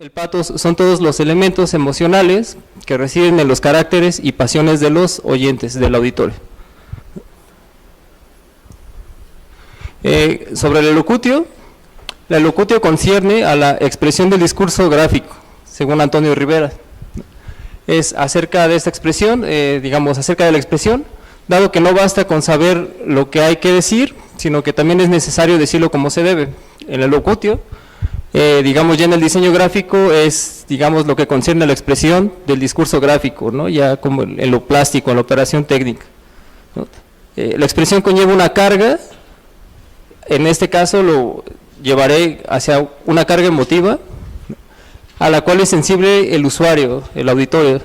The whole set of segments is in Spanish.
El pathos son todos los elementos emocionales que residen en los caracteres y pasiones de los oyentes, del auditorio. Sobre el elocutio, la elocutio concierne a la expresión del discurso gráfico, según Antonio Rivera. Es acerca de esta expresión, digamos, acerca de la expresión, dado que no basta con saber lo que hay que decir, sino que también es necesario decirlo como se debe. El elocutio, digamos, ya en el diseño gráfico es, digamos, lo que concierne a la expresión del discurso gráfico, ¿no? Ya como en lo plástico, en la operación técnica, ¿no? La expresión conlleva una carga, en este caso lo llevaré hacia una carga emotiva, a la cual es sensible el usuario, el auditorio,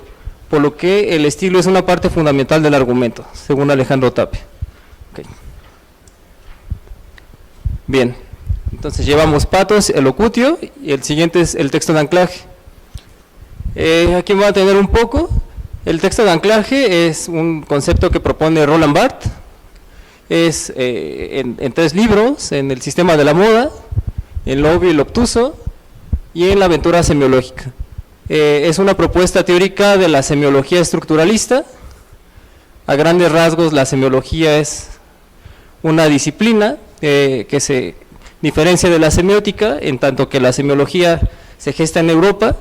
por lo que el estilo es una parte fundamental del argumento, según Alejandro Tapia. Okay. Bien, entonces llevamos pathos, elocutio, y el siguiente es el texto de anclaje. Aquí me voy a tener un poco. El texto de anclaje es un concepto que propone Roland Barthes, es en 3 libros, en el sistema de la moda, en lo obvio y lo obtuso, y en la aventura semiológica. Es una propuesta teórica de la semiología estructuralista. A grandes rasgos, la semiología es una disciplina que se diferencia de la semiótica, en tanto que la semiología se gesta en Europa,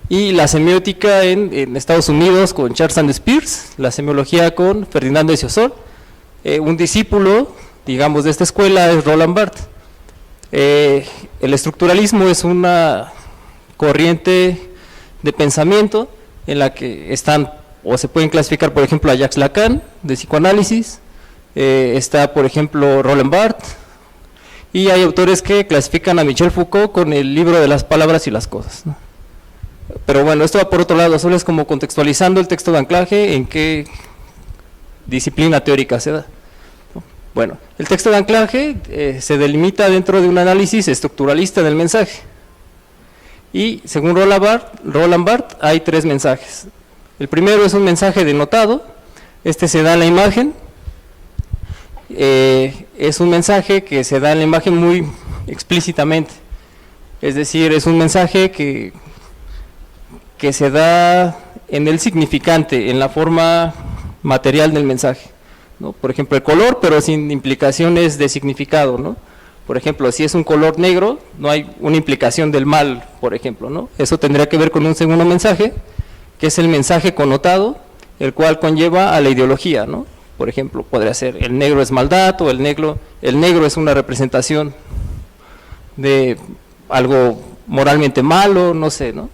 y la semiótica en Estados Unidos con Charles Sanders Peirce, la semiología con Ferdinando de Saussure. Un discípulo, digamos, de esta escuela es Roland Barthes. El estructuralismo es una corriente de pensamiento en la que están, o se pueden clasificar, por ejemplo, a Jacques Lacan, de psicoanálisis, está, por ejemplo, Roland Barthes, y hay autores que clasifican a Michel Foucault con el libro de las palabras y las cosas, ¿no? Pero bueno, esto va por otro lado, solo es como contextualizando el texto de anclaje, en qué disciplina teórica se da. Bueno, el texto de anclaje se delimita dentro de un análisis estructuralista del mensaje, y según Roland Barthes hay 3 mensajes. El primero es un mensaje denotado, este se da en la imagen, es un mensaje que se da en la imagen muy explícitamente, es decir, es un mensaje que se da en el significante, en la forma material del mensaje, ¿no? Por ejemplo, el color, pero sin implicaciones de significado, ¿no? Por ejemplo, si es un color negro, no hay una implicación del mal, por ejemplo, ¿no? Eso tendría que ver con un segundo mensaje, que es el mensaje connotado, el cual conlleva a la ideología, ¿no? Por ejemplo, podría ser el negro es maldad, o el negro es una representación de algo moralmente malo, no sé, ¿no?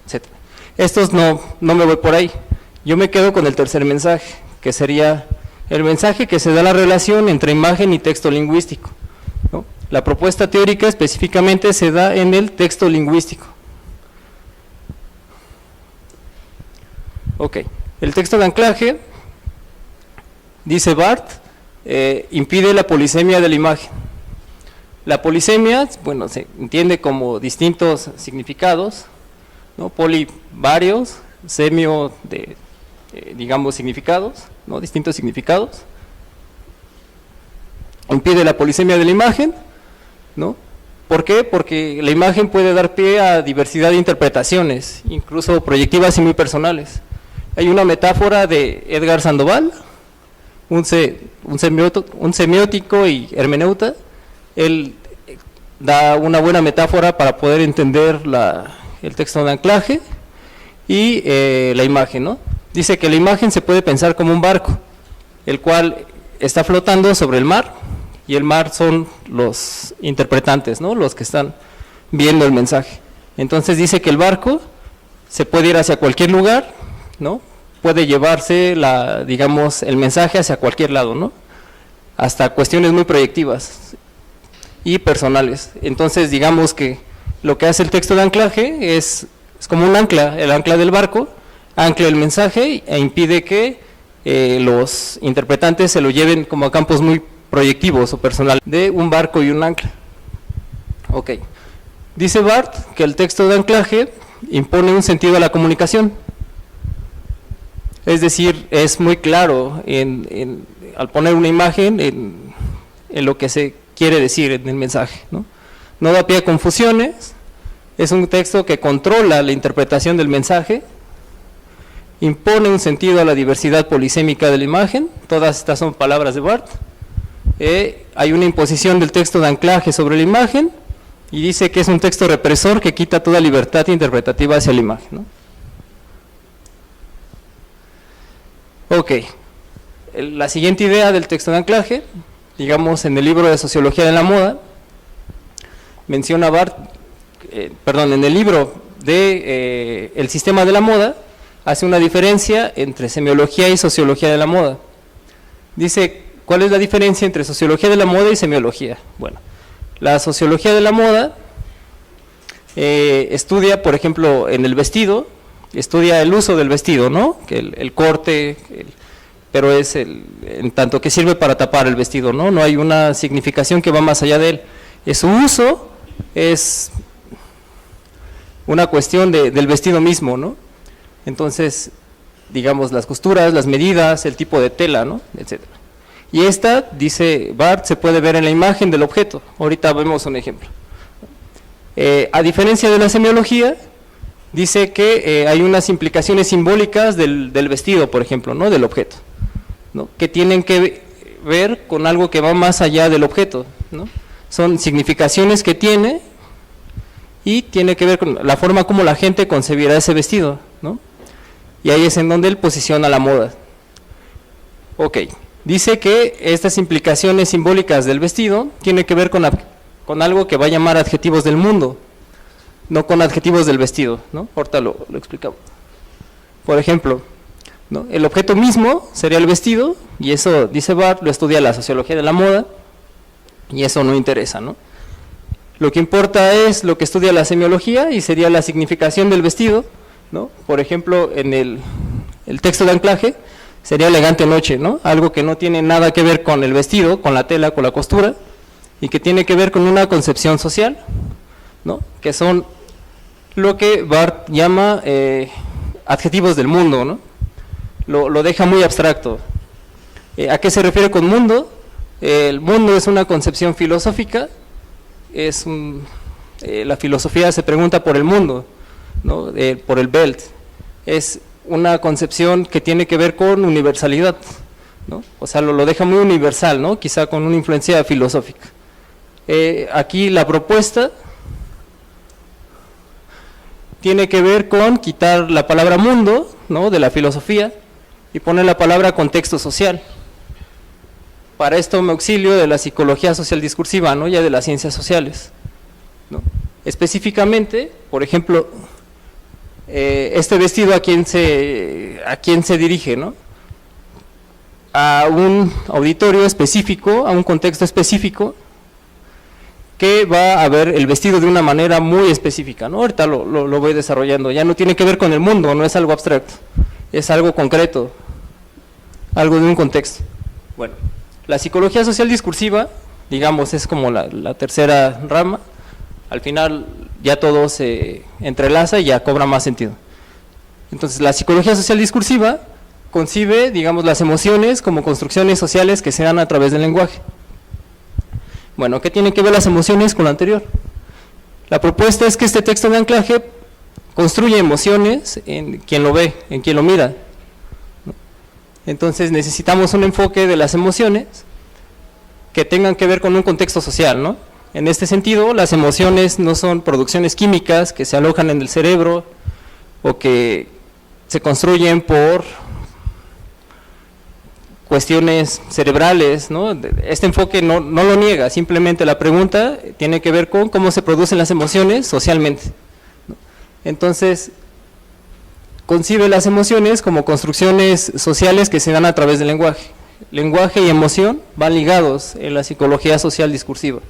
Etcétera. Estos no me voy por ahí. Yo me quedo con el tercer mensaje, que sería el mensaje que se da la relación entre imagen y texto lingüístico, ¿no? La propuesta teórica específicamente se da en el texto lingüístico. Ok, el texto de anclaje, dice Barthes, impide la polisemia de la imagen. La polisemia, bueno, se entiende como distintos significados, ¿no? Poli, varios, semio de, digamos, significados, ¿no? Distintos significados. Impide la polisemia de la imagen, ¿no? ¿Por qué? Porque la imagen puede dar pie a diversidad de interpretaciones, incluso proyectivas y muy personales. Hay una metáfora de Edgar Sandoval, un semiótico y hermeneuta. Él da una buena metáfora para poder entender el texto de anclaje y la imagen, ¿no? Dice que la imagen se puede pensar como un barco, el cual está flotando sobre el mar, y el mar son los interpretantes, ¿no? Los que están viendo el mensaje. Entonces dice que el barco se puede ir hacia cualquier lugar, ¿no? Puede llevarse digamos, el mensaje hacia cualquier lado, ¿no? Hasta cuestiones muy proyectivas y personales. Entonces digamos que lo que hace el texto de anclaje es como un ancla, el ancla del barco, ancla el mensaje e impide que los interpretantes se lo lleven como a campos muy proyectivos o personales de un barco y un ancla. Ok, dice Barthes que el texto de anclaje impone un sentido a la comunicación, es decir, es muy claro al poner una imagen en lo que se quiere decir en el mensaje, ¿no? No da pie a confusiones, Es un texto que controla la interpretación del mensaje, impone un sentido a la diversidad polisémica de la imagen. Todas estas son palabras de Barth. Hay una imposición del texto de anclaje sobre la imagen, y dice que es un texto represor que quita toda libertad interpretativa hacia la imagen, ¿no? Ok, la siguiente idea del texto de anclaje, digamos en el libro de Sociología de la Moda, menciona Barth, en el libro de El sistema de la moda, hace una diferencia entre semiología y sociología de la moda. Dice, ¿cuál es la diferencia entre sociología de la moda y semiología? Bueno, la sociología de la moda estudia, por ejemplo, en el vestido, estudia el uso del vestido, ¿no? Que el corte, pero es en tanto que sirve para tapar el vestido, ¿no? No hay una significación que va más allá de él. Su uso es una cuestión del vestido mismo, ¿no? Entonces, digamos, las costuras, las medidas, el tipo de tela, ¿no? Etcétera. Y esta, dice Barth, se puede ver en la imagen del objeto. Ahorita vemos un ejemplo. A diferencia de la semiología, dice que hay unas implicaciones simbólicas del vestido, por ejemplo, ¿no? Del objeto, ¿no? Que tienen que ver con algo que va más allá del objeto, ¿no? Son significaciones que tiene y tiene que ver con la forma como la gente concebirá ese vestido, ¿no? Y ahí es en donde él posiciona la moda. Ok, dice que estas implicaciones simbólicas del vestido tienen que ver con algo que va a llamar adjetivos del mundo, no con adjetivos del vestido, ¿no? Ahorita lo explicamos. Por ejemplo, ¿no? El objeto mismo sería el vestido, y eso, dice Barth, lo estudia la sociología de la moda, y eso no interesa, ¿no? Lo que importa es lo que estudia la semiología, y sería la significación del vestido, ¿no? Por ejemplo, en el texto de anclaje, sería elegante noche, ¿no? Algo que no tiene nada que ver con el vestido, con la tela, con la costura, y que tiene que ver con una concepción social, ¿no? Que son lo que Barth llama adjetivos del mundo, ¿no? Lo deja muy abstracto. ¿A qué se refiere con mundo? El mundo es una concepción filosófica, la filosofía se pregunta por el mundo, ¿no? Por el Welt. Es una concepción que tiene que ver con universalidad, ¿no? O sea, lo deja muy universal, ¿no? Quizá con una influencia filosófica. Aquí la propuesta tiene que ver con quitar la palabra mundo, ¿no? De la filosofía y poner la palabra contexto social. Para esto me auxilio de la psicología social discursiva, ¿no? Ya de las ciencias sociales, ¿no? Específicamente, por ejemplo, este vestido a quién se dirige, ¿no? A un auditorio específico, a un contexto específico, que va a ver el vestido de una manera muy específica, ¿no? Ahorita lo voy desarrollando. Ya no tiene que ver con el mundo, no es algo abstracto, es algo concreto, algo de un contexto. Bueno, la psicología social discursiva, digamos, es como la tercera rama. Al final ya todo se entrelaza y ya cobra más sentido. Entonces, la psicología social discursiva concibe, digamos, las emociones como construcciones sociales que se dan a través del lenguaje. Bueno, ¿qué tienen que ver las emociones con lo anterior? La propuesta es que este texto de anclaje construye emociones en quien lo ve, en quien lo mira, ¿no? Entonces necesitamos un enfoque de las emociones que tengan que ver con un contexto social, ¿no? En este sentido, las emociones no son producciones químicas que se alojan en el cerebro o que se construyen por cuestiones cerebrales, ¿no? Este enfoque no lo niega, simplemente la pregunta tiene que ver con cómo se producen las emociones socialmente, ¿no? Entonces, concibe las emociones como construcciones sociales que se dan a través del lenguaje. Lenguaje y emoción van ligados en la psicología social discursiva.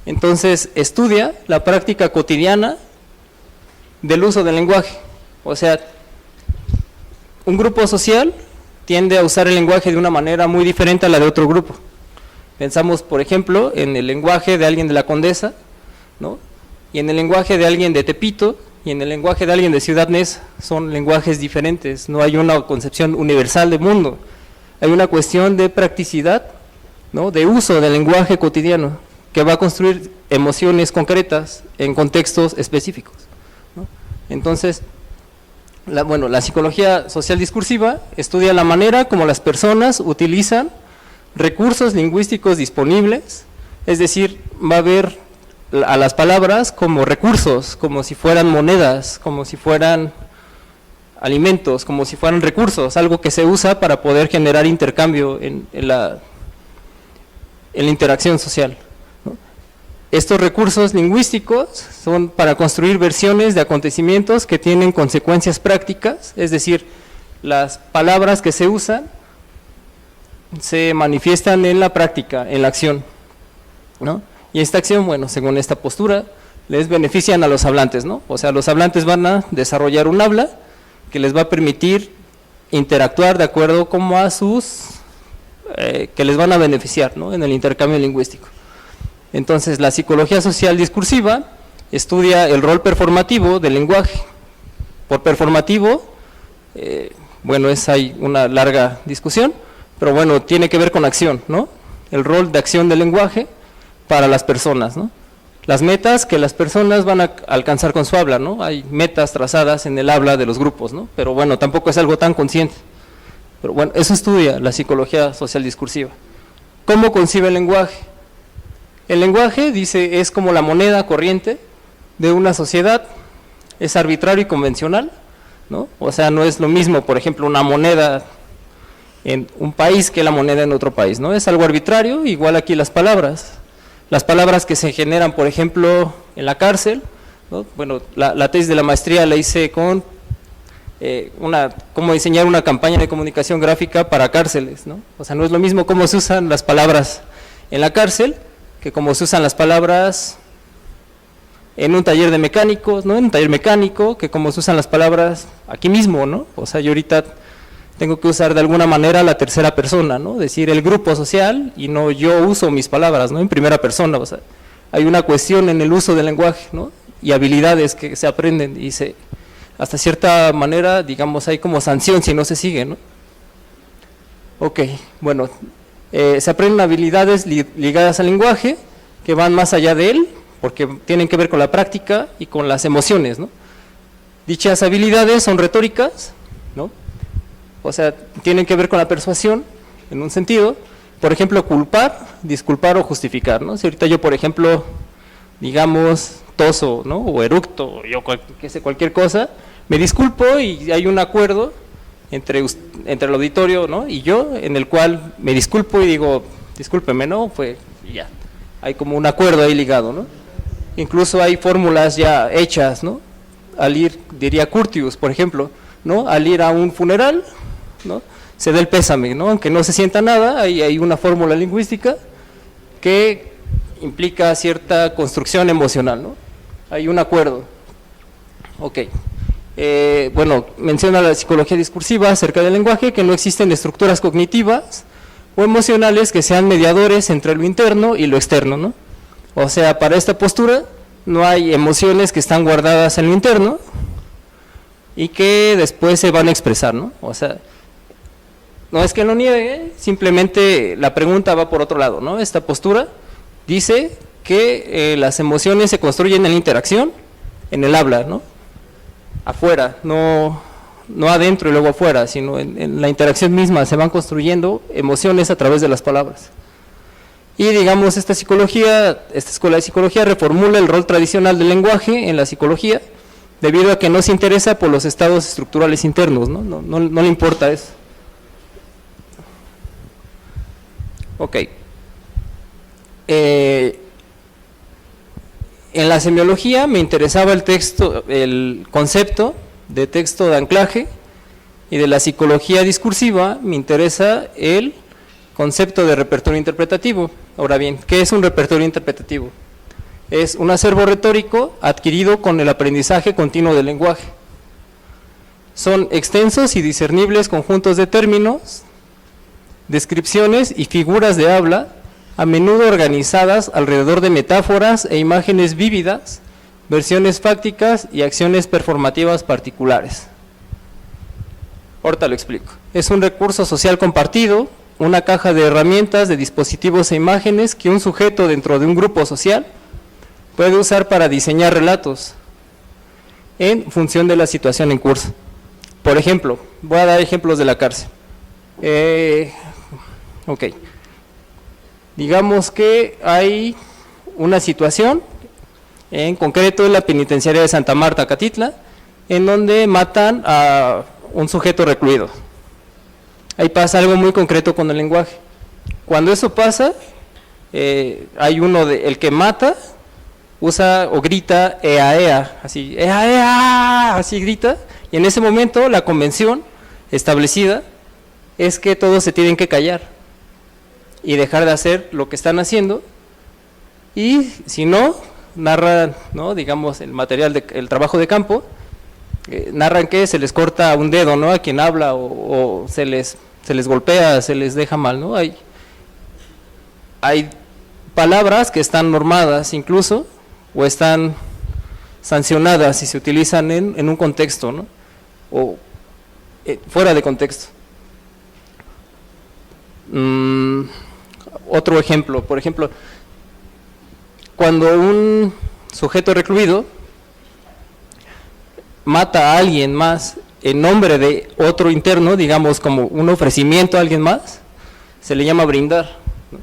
Entonces, estudia la práctica cotidiana del uso del lenguaje. O sea, un grupo social tiende a usar el lenguaje de una manera muy diferente a la de otro grupo. Pensamos, por ejemplo, en el lenguaje de alguien de la Condesa, ¿no? Y en el lenguaje de alguien de Tepito, y en el lenguaje de alguien de Ciudad Neza. Son lenguajes diferentes, no hay una concepción universal de mundo. Hay una cuestión de practicidad, ¿no? De uso del lenguaje cotidiano. que va a construir emociones concretas en contextos específicos, ¿no? Entonces, la psicología social discursiva estudia la manera como las personas utilizan recursos lingüísticos disponibles, es decir, va a ver a las palabras como recursos, como si fueran monedas, como si fueran alimentos, como si fueran recursos, algo que se usa para poder generar intercambio en la interacción social, ¿no? Estos recursos lingüísticos son para construir versiones de acontecimientos que tienen consecuencias prácticas, es decir, las palabras que se usan se manifiestan en la práctica, en la acción, ¿no? Y esta acción, bueno, según esta postura, les benefician a los hablantes, ¿no? O sea, los hablantes van a desarrollar un habla que les va a permitir interactuar de acuerdo como a sus, que les van a beneficiar, ¿no? En el intercambio lingüístico. Entonces, la psicología social discursiva estudia el rol performativo del lenguaje. Por performativo, bueno, hay una larga discusión, pero bueno, tiene que ver con acción, ¿no? El rol de acción del lenguaje para las personas, ¿no? Las metas que las personas van a alcanzar con su habla, ¿no? Hay metas trazadas en el habla de los grupos, ¿no? Pero bueno, tampoco es algo tan consciente. Pero bueno, eso estudia la psicología social discursiva. ¿Cómo concibe el lenguaje? El lenguaje, dice, es como la moneda corriente de una sociedad, es arbitrario y convencional, ¿no? O sea, no es lo mismo, por ejemplo, una moneda en un país que la moneda en otro país, ¿no? Es algo arbitrario, igual aquí las palabras que se generan, por ejemplo, en la cárcel, ¿no? Bueno, la tesis de la maestría la hice con cómo diseñar una campaña de comunicación gráfica para cárceles, ¿no? O sea, no es lo mismo cómo se usan las palabras en la cárcel que cómo se usan las palabras en un taller de mecánicos, ¿no? En un taller mecánico, que cómo se usan las palabras aquí mismo, ¿no? O sea, yo ahorita tengo que usar de alguna manera la tercera persona, ¿no? Decir el grupo social y no yo uso mis palabras, ¿no? En primera persona, o sea, hay una cuestión en el uso del lenguaje, ¿no? Y habilidades que se aprenden y hasta cierta manera, digamos, hay como sanción si no se sigue, ¿no? Ok, bueno, se aprenden habilidades ligadas al lenguaje que van más allá de él, porque tienen que ver con la práctica y con las emociones, ¿no? Dichas habilidades son retóricas, ¿no? O sea, tienen que ver con la persuasión, en un sentido, por ejemplo, culpar, disculpar o justificar, ¿no? Si ahorita yo, por ejemplo, digamos, toso, ¿no? O eructo, cualquier cosa, me disculpo y hay un acuerdo entre el auditorio, ¿no? Y yo, en el cual me disculpo y digo, discúlpeme, ¿no? Pues ya, hay como un acuerdo ahí ligado, ¿no? Incluso hay fórmulas ya hechas, ¿no? Al ir, diría Curtius, por ejemplo, ¿no? Al ir a un funeral, ¿no? Se da el pésame, ¿no? Aunque no se sienta nada, hay una fórmula lingüística que implica cierta construcción emocional, ¿no? Hay un acuerdo. Ok. Bueno, menciona la psicología discursiva acerca del lenguaje que no existen estructuras cognitivas o emocionales que sean mediadores entre lo interno y lo externo, ¿no? O sea, para esta postura no hay emociones que están guardadas en lo interno y que después se van a expresar, ¿no? O sea, no es que lo niegue, simplemente la pregunta va por otro lado, ¿no? Esta postura dice que las emociones se construyen en la interacción, en el habla, ¿no? Afuera, no adentro y luego afuera, sino en la interacción misma se van construyendo emociones a través de las palabras. Y digamos, esta escuela de psicología reformula el rol tradicional del lenguaje en la psicología, debido a que no se interesa por los estados estructurales internos, ¿no? No le importa eso. Ok. En la semiología me interesaba el concepto de texto de anclaje, y de la psicología discursiva me interesa el concepto de repertorio interpretativo. Ahora bien, ¿qué es un repertorio interpretativo? Es un acervo retórico adquirido con el aprendizaje continuo del lenguaje. Son extensos y discernibles conjuntos de términos, descripciones y figuras de habla, a menudo organizadas alrededor de metáforas e imágenes vívidas, versiones fácticas y acciones performativas particulares. Ahorita lo explico. Es un recurso social compartido, una caja de herramientas, de dispositivos e imágenes que un sujeto dentro de un grupo social puede usar para diseñar relatos en función de la situación en curso. Por ejemplo, voy a dar ejemplos de la cárcel. Ok. Digamos que hay una situación, en concreto en la penitenciaria de Santa Marta, Catitla, en donde matan a un sujeto recluido. Ahí pasa algo muy concreto con el lenguaje. Cuando eso pasa, hay el que mata, usa o grita ea, ea, así, ea, ea, así grita, y en ese momento la convención establecida es que todos se tienen que callar y dejar de hacer lo que están haciendo, y si no, narran, ¿no?, digamos, el material, el trabajo de campo, narran que se les corta un dedo, ¿no?, a quien habla, o se les golpea, se les deja mal, ¿no? Hay palabras que están normadas incluso, o están sancionadas si se utilizan en un contexto, ¿no?, o fuera de contexto. Otro ejemplo, por ejemplo, cuando un sujeto recluido mata a alguien más en nombre de otro interno, digamos como un ofrecimiento a alguien más, se le llama brindar, ¿no?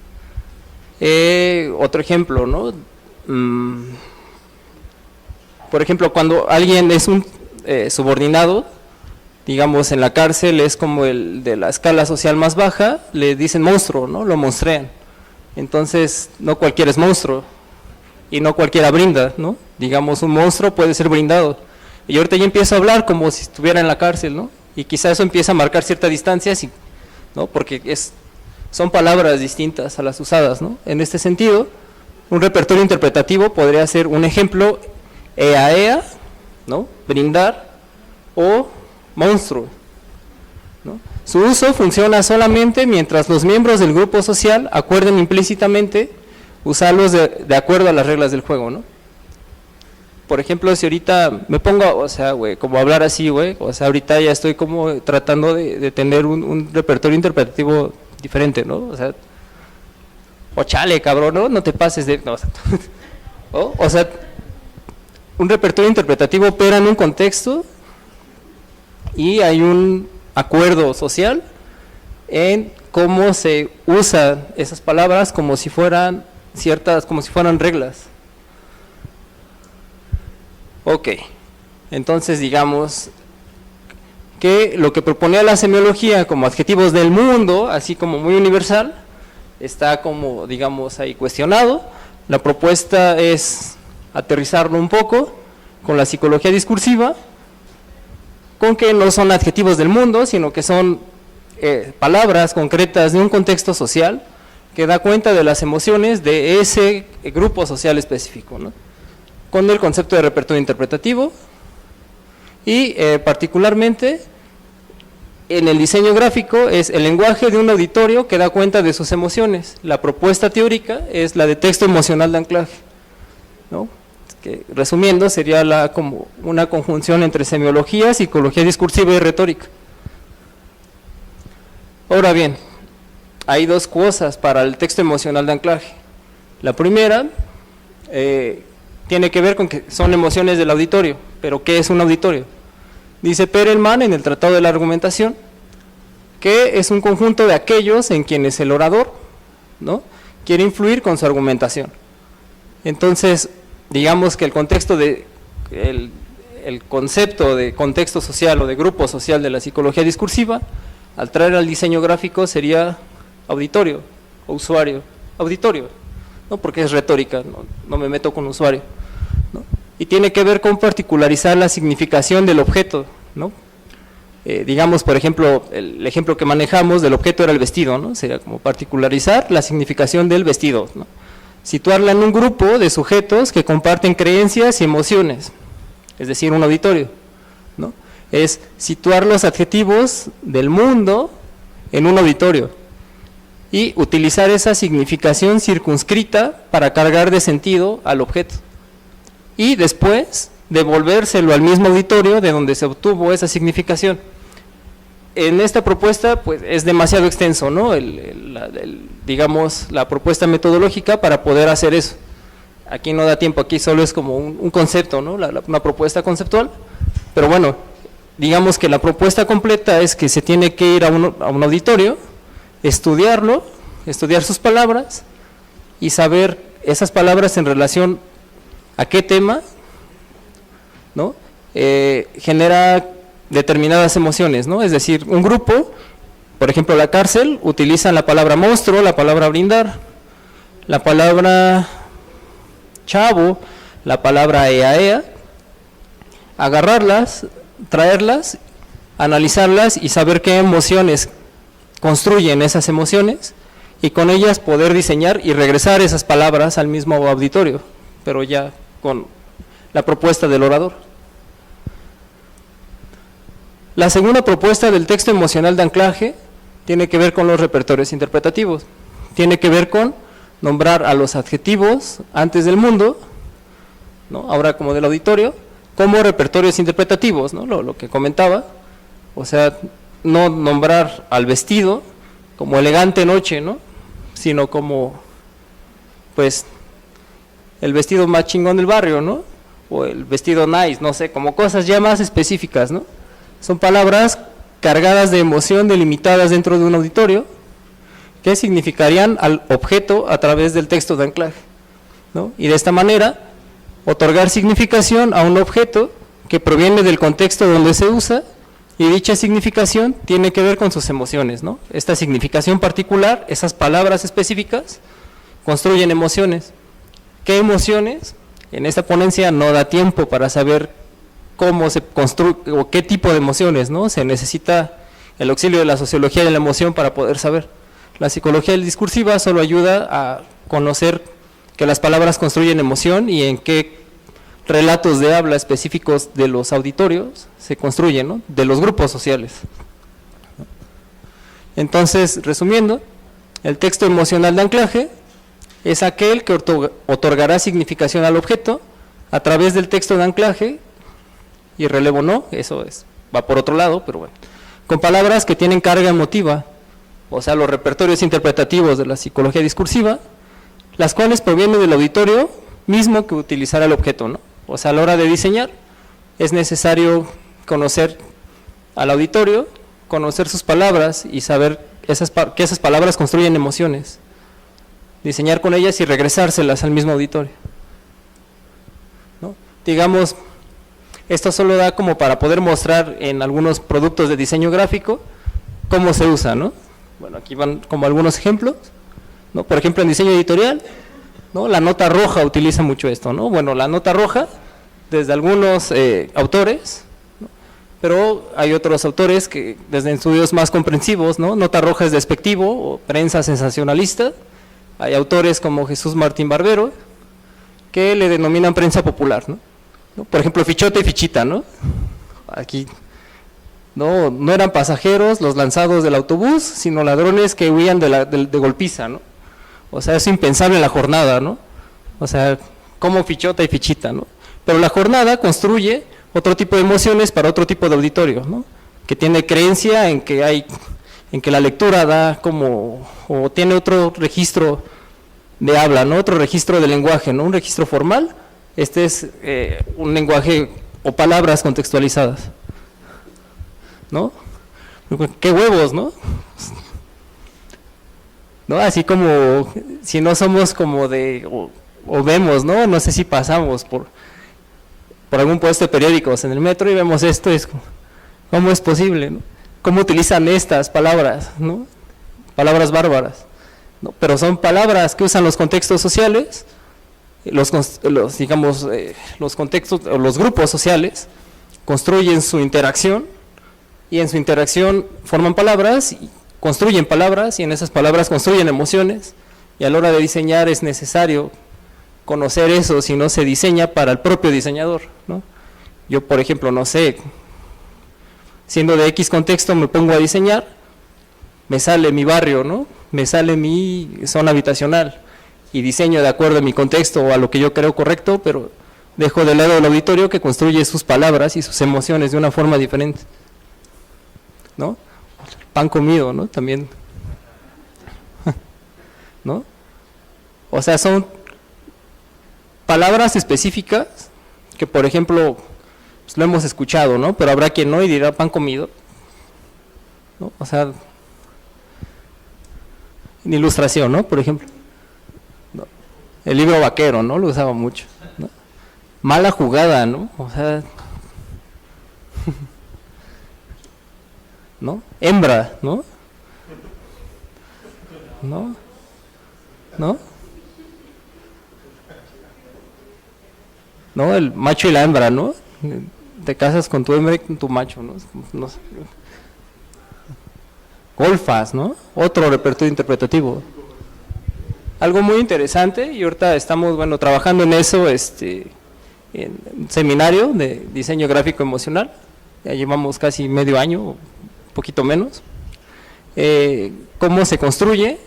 Otro ejemplo, ¿no? Por ejemplo, cuando alguien es un subordinado, digamos en la cárcel es como el de la escala social más baja, le dicen monstruo, ¿no?, lo monstrean. Entonces, no cualquiera es monstruo y no cualquiera brinda, ¿no? Digamos, un monstruo puede ser brindado. Y ahorita ya empiezo a hablar como si estuviera en la cárcel, ¿no? Y quizá eso empieza a marcar cierta distancia, ¿no?, porque son palabras distintas a las usadas, ¿no? En este sentido, un repertorio interpretativo podría ser un ejemplo, ea, ea, ¿no?, brindar, o monstruo, ¿no? Su uso funciona solamente mientras los miembros del grupo social acuerden implícitamente usarlos de acuerdo a las reglas del juego, ¿no? Por ejemplo, si ahorita me pongo, o sea, güey, como hablar así, güey, o sea, ahorita ya estoy como tratando de tener un repertorio interpretativo diferente, ¿no? O sea, o chale, cabrón, ¿no? No te pases de... No, o sea, un repertorio interpretativo opera en un contexto y hay un acuerdo social en cómo se usan esas palabras como si fueran reglas. Ok, entonces digamos que lo que proponía la semiología como adjetivos del mundo, así como muy universal, está como, digamos, ahí cuestionado. La propuesta es aterrizarlo un poco con la psicología discursiva, con que no son adjetivos del mundo, sino que son palabras concretas de un contexto social que da cuenta de las emociones de ese grupo social específico, ¿no?, con el concepto de repertorio interpretativo y particularmente en el diseño gráfico es el lenguaje de un auditorio que da cuenta de sus emociones. La propuesta teórica es la de texto emocional de anclaje, ¿no?, que resumiendo sería como una conjunción entre semiología, psicología discursiva y retórica. Ahora bien, hay dos cosas para el texto emocional de anclaje. La primera tiene que ver con que son emociones del auditorio, pero ¿qué es un auditorio? Dice Perelman en el Tratado de la Argumentación que es un conjunto de aquellos en quienes el orador, ¿no?, quiere influir con su argumentación. Entonces, digamos que el concepto de contexto social o de grupo social de la psicología discursiva, al traer al diseño gráfico sería auditorio o usuario, auditorio, ¿no?, porque es retórica, no me meto con usuario, ¿no?, y tiene que ver con particularizar la significación del objeto, ¿no? Digamos, por ejemplo, el ejemplo que manejamos del objeto era el vestido, ¿no?, sería como particularizar la significación del vestido, ¿no?, situarla en un grupo de sujetos que comparten creencias y emociones, es decir, un auditorio, ¿no?, es situar los adjetivos del mundo en un auditorio y utilizar esa significación circunscrita para cargar de sentido al objeto y después devolvérselo al mismo auditorio de donde se obtuvo esa significación. en esta propuesta pues es demasiado extenso, ¿no? Digamos, la propuesta metodológica para poder hacer eso. Aquí no da tiempo, aquí solo es como un concepto, ¿no? Una propuesta conceptual, pero bueno, digamos que la propuesta completa es que se tiene que ir a un auditorio, estudiarlo, estudiar sus palabras y saber esas palabras en relación a qué tema, ¿no? Genera determinadas emociones, ¿no? Es decir, un grupo, por ejemplo la cárcel, utilizan la palabra monstruo, la palabra brindar, la palabra chavo, la palabra ea, agarrarlas, traerlas, analizarlas y saber qué emociones construyen esas emociones y con ellas poder diseñar y regresar esas palabras al mismo auditorio, pero ya con la propuesta del orador. La segunda propuesta del texto emocional de anclaje tiene que ver con los repertorios interpretativos, tiene que ver con nombrar a los adjetivos antes del mundo, ¿no? Ahora como del auditorio, como repertorios interpretativos, ¿no? Lo que comentaba, o sea, no nombrar al vestido como elegante noche, ¿no? Sino como, pues, el vestido más chingón del barrio, ¿no? O el vestido nice, no sé, como cosas ya más específicas, ¿no? Son palabras cargadas de emoción delimitadas dentro de un auditorio que significarían al objeto a través del texto de anclaje, ¿no? Y de esta manera otorgar significación a un objeto que proviene del contexto donde se usa y dicha significación tiene que ver con sus emociones, ¿no? Esta significación particular, esas palabras específicas, construyen emociones. ¿Qué emociones? En esta ponencia no da tiempo para saber cómo se construye o qué tipo de emociones, ¿no? Se necesita el auxilio de la sociología de la emoción para poder saber. La psicología discursiva solo ayuda a conocer que las palabras construyen emoción y en qué relatos de habla específicos de los auditorios se construyen, ¿no? De los grupos sociales. Entonces, resumiendo, el texto emocional de anclaje es aquel que otorgará significación al objeto a través del texto de anclaje, y relevo no, eso va por otro lado, pero bueno, con palabras que tienen carga emotiva, o sea, los repertorios interpretativos de la psicología discursiva, las cuales provienen del auditorio mismo que utilizará el objeto, ¿no? O sea, a la hora de diseñar es necesario conocer al auditorio, conocer sus palabras y saber que esas palabras construyen emociones, diseñar con ellas y regresárselas al mismo auditorio, ¿no? Digamos, esto solo da como para poder mostrar en algunos productos de diseño gráfico cómo se usa, ¿no? Bueno, aquí van como algunos ejemplos, ¿no? Por ejemplo, en diseño editorial, ¿no? La nota roja utiliza mucho esto, ¿no? Bueno, la nota roja, desde algunos autores, ¿no? Pero hay otros autores que desde estudios más comprensivos, ¿no? Nota roja es despectivo o prensa sensacionalista. Hay autores como Jesús Martín Barbero que le denominan prensa popular, ¿no? Por ejemplo, fichote y fichita, ¿no? Aquí no eran pasajeros los lanzados del autobús, sino ladrones que huían de golpiza, ¿no? O sea, es impensable en la jornada, ¿no? O sea, como fichota y fichita, ¿no? Pero la jornada construye otro tipo de emociones para otro tipo de auditorio, ¿no? Que tiene creencia en que la lectura da como, o tiene otro registro de habla, ¿no? Otro registro de lenguaje, ¿no? Un registro formal. Este es un lenguaje o palabras contextualizadas, ¿no? ¡Qué huevos!, ¿no? ¿No? Así como si no somos como de, o vemos, ¿no? No sé si pasamos por algún puesto de periódicos en el metro y vemos esto, es como, ¿cómo es posible, no? ¿Cómo utilizan estas palabras, ¿no? Palabras bárbaras, ¿no? Pero son palabras que usan los contextos sociales, los contextos, los grupos sociales construyen su interacción y en su interacción forman palabras, y construyen palabras y en esas palabras construyen emociones y a la hora de diseñar es necesario conocer eso, si no se diseña para el propio diseñador, ¿no? Yo, por ejemplo, no sé, siendo de X contexto me pongo a diseñar, me sale mi barrio, ¿no? Me sale mi zona habitacional y diseño de acuerdo a mi contexto o a lo que yo creo correcto, pero dejo de lado el auditorio que construye sus palabras y sus emociones de una forma diferente, ¿no? pan comido, ¿no? También, ¿no? O sea, son palabras específicas que, por ejemplo, pues lo hemos escuchado, ¿no? Pero habrá quien no y dirá pan comido, ¿no? O sea, en ilustración, ¿no? Por ejemplo, ¿no? El libro vaquero, ¿no? Lo usaba mucho, ¿no? Mala jugada, ¿no? O sea, ¿no? Hembra, ¿no? ¿No? ¿No? ¿No? El macho y la hembra, ¿no? Te casas con tu hembra y con tu macho, ¿no? No sé. Golfas, ¿no? Otro repertorio interpretativo. Algo muy interesante, y ahorita estamos, bueno, trabajando en eso, en un seminario de diseño gráfico emocional. Ya llevamos casi medio año, un poquito menos. Cómo se construye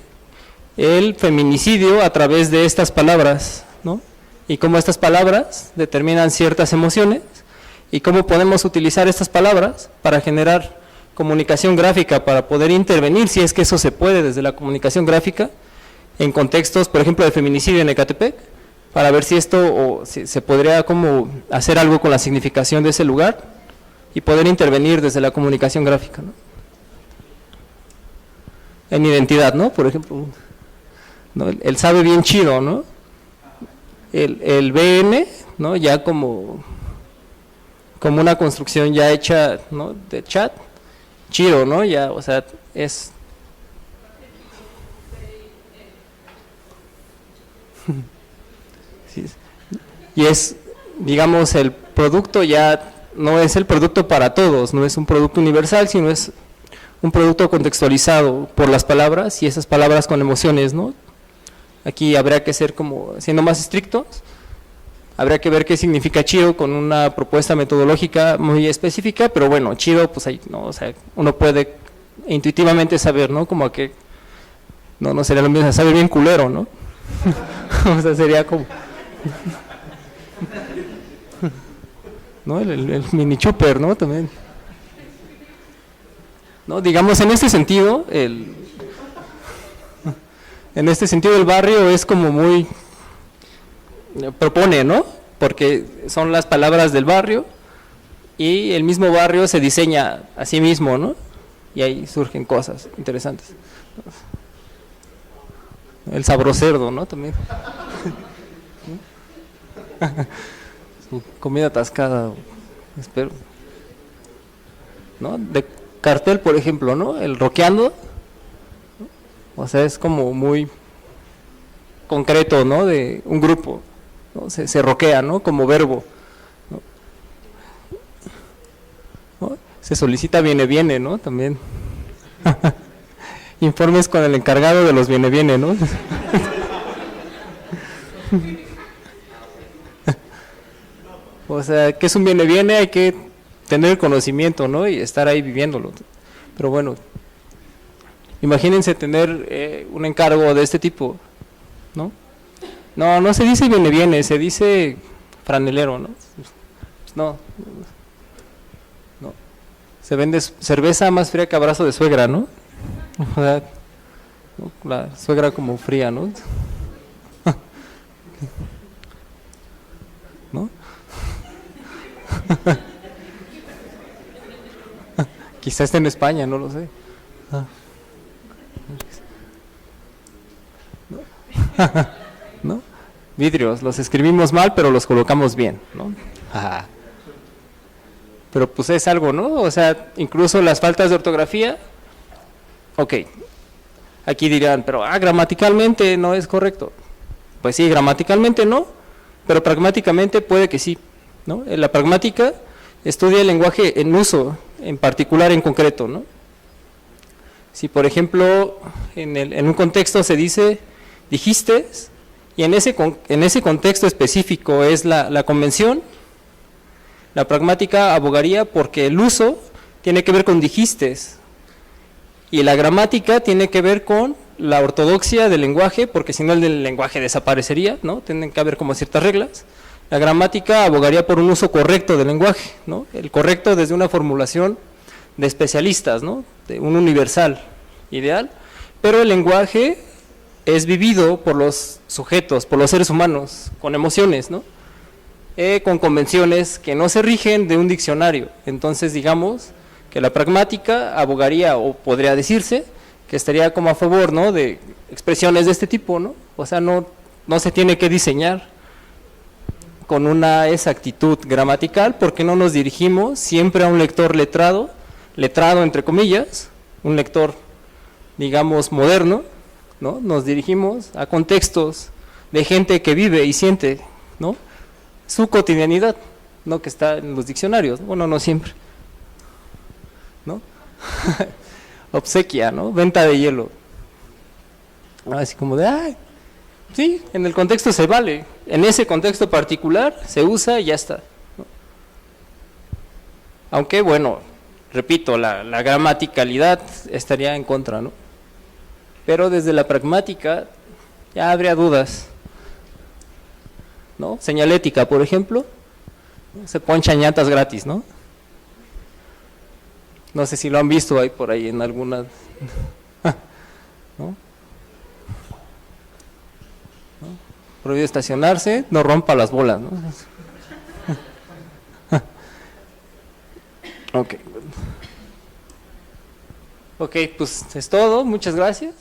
el feminicidio a través de estas palabras, ¿no? Y cómo estas palabras determinan ciertas emociones y cómo podemos utilizar estas palabras para generar comunicación gráfica, para poder intervenir, si es que eso se puede desde la comunicación gráfica, en contextos, por ejemplo, de feminicidio en Ecatepec, para ver si esto o si se podría como hacer algo con la significación de ese lugar y poder intervenir desde la comunicación gráfica, ¿no? En identidad, ¿no? Por ejemplo, ¿no? El sabe bien chido, ¿no? El BN, ¿no? Ya como una construcción ya hecha, ¿no? De chat, chido, ¿no? Ya, o sea, es... Sí. Y es, digamos, el producto ya no es el producto para todos, no es un producto universal, sino es un producto contextualizado por las palabras y esas palabras con emociones, ¿no? Aquí habría que ser como, siendo más estrictos, habría que ver qué significa chido con una propuesta metodológica muy específica, pero bueno, chido, pues ahí, ¿no? O sea, uno puede intuitivamente saber, ¿no? Como que, no sería lo mismo, saber bien culero, ¿no? O sea, sería como... ¿no? El mini chuper, ¿no? También. ¿No? Digamos, en este sentido, el barrio es como muy... propone, ¿no? Porque son las palabras del barrio y el mismo barrio se diseña a sí mismo, ¿no? Y ahí surgen cosas interesantes. El sabrocerdo, ¿no? También. Su comida atascada, espero. ¿No? De cartel, por ejemplo, ¿no? El rockeando. O sea, es como muy concreto, ¿no? De un grupo, ¿no? Se roquea, ¿no? Como verbo, ¿no? ¿No? Se solicita viene, ¿no? También. Informes con el encargado de los viene, ¿no? O sea, ¿qué es un viene? Hay que tener el conocimiento, ¿no? Y estar ahí viviéndolo. Pero bueno, imagínense tener un encargo de este tipo, ¿no? No se dice viene, se dice franelero, ¿no? No. Se vende cerveza más fría que abrazo de suegra, ¿no? O sea, ¿no? La suegra como fría, ¿no? ¿No? Quizás esté en España, no lo sé. ¿No? Vidrios, los escribimos mal, pero los colocamos bien, ¿no? Pero pues es algo, ¿no? O sea, incluso las faltas de ortografía, ok, aquí dirán, pero gramaticalmente no es correcto. Pues sí, gramaticalmente no, pero pragmáticamente puede que sí, ¿no? La pragmática estudia el lenguaje en uso, en particular, en concreto, ¿no? Si por ejemplo en un contexto se dice dijiste, y en ese contexto específico es la convención, la pragmática abogaría porque el uso tiene que ver con dijiste, y la gramática tiene que ver con la ortodoxia del lenguaje, porque si no el del lenguaje desaparecería, ¿no? Tienen que haber como ciertas reglas. La gramática abogaría por un uso correcto del lenguaje, ¿no? El correcto desde una formulación de especialistas, ¿no? un universal ideal, pero el lenguaje es vivido por los sujetos, por los seres humanos, con emociones, ¿no? Con convenciones que no se rigen de un diccionario. Entonces, digamos que la pragmática abogaría, o podría decirse, que estaría como a favor, ¿no?, de expresiones de este tipo, ¿no? O sea, no se tiene que diseñar con una exactitud gramatical, porque no nos dirigimos siempre a un lector letrado entre comillas, un lector, digamos, moderno, ¿no? Nos dirigimos a contextos de gente que vive y siente, ¿no?, su cotidianidad, no que está en los diccionarios, bueno, no siempre, ¿no? Obsequia, ¿no? Venta de hielo. Así como de, ay, sí, en el contexto se vale, en ese contexto particular se usa y ya está, ¿no? Aunque, bueno, repito, la gramaticalidad estaría en contra, ¿no? Pero desde la pragmática ya habría dudas, ¿no? Señalética, por ejemplo, se ponchan llantas gratis, ¿no? No sé si lo han visto ahí por ahí en alguna, ¿no? Prohibido estacionarse, no rompa las bolas, ¿no? Ok, pues es todo, muchas gracias.